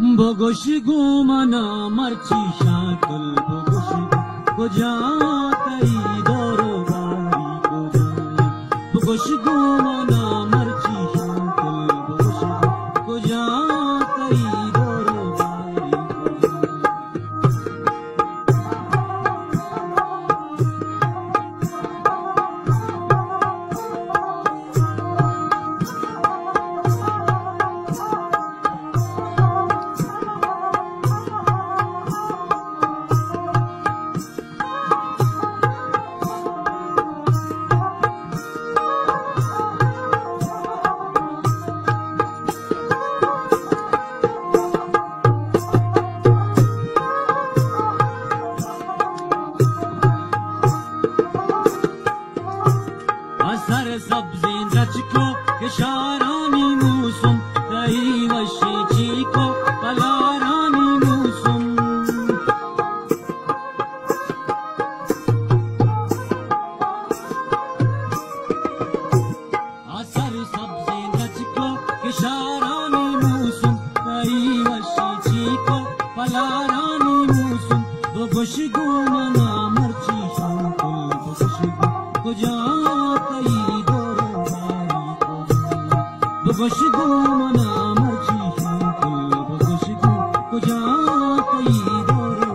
बगोश गोमना मर्ची शातुल बगोश को जातई दौरो बारी को जाए बगोश गोमना मर्ची शातुल बगोश को जातई दौरो बारी को सब्ज़ें रचको के शारानी मौसम कई वशी चीको पलारानी मौसम असर सब्ज़ें रचको के शारानी मौसम कई वशी चीको पलारानी मौसम बगोश गोमना मर्ची शांकुल बगोश को जातई बगोश गोमना मर्ची शांकुल बगोश को जातई दौरो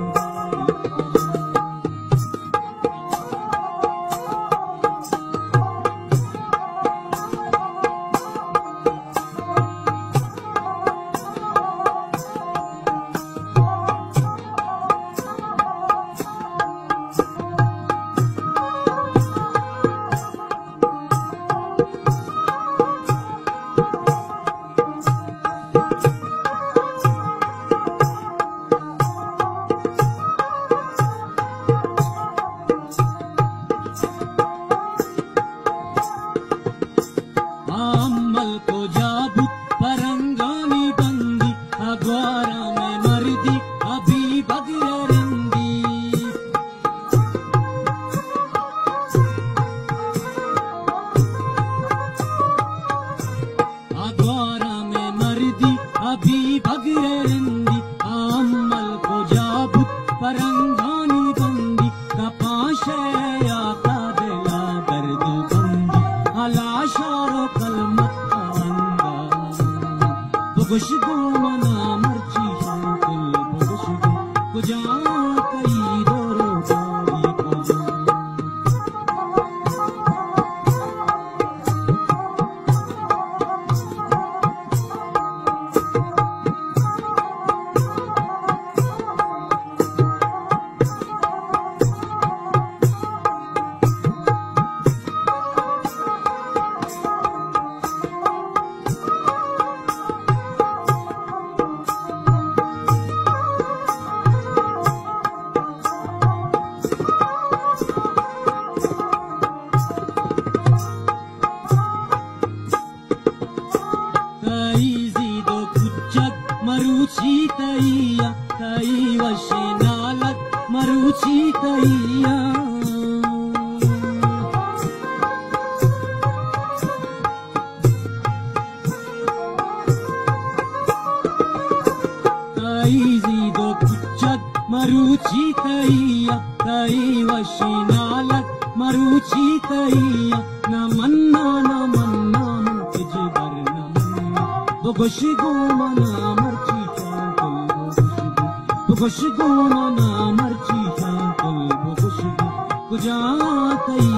अम्मल को जाबुत परंगानी बंदी अगवारा में मर्दी अभी बगरे रंदी अगवारा में मर्दी अभी बगरे रंदी अम्मल को जाबुत परंगानी बंदी कपाशे आता दिला दर्द बंदी अलाशारो बगोश गोमना मर्ची शांकुल बगोश को जातई दौरो बारी को मरुची तैया तई वशी नालक मरुची तैया तई जीदो कुचक मरुची तैया तई वशी नालक मरुची तैया न मन्ना मुझे बर न मन्ना बगोश गोमना मर्ची बगोश गोमना मर्ची शांकुल बगोश को जातई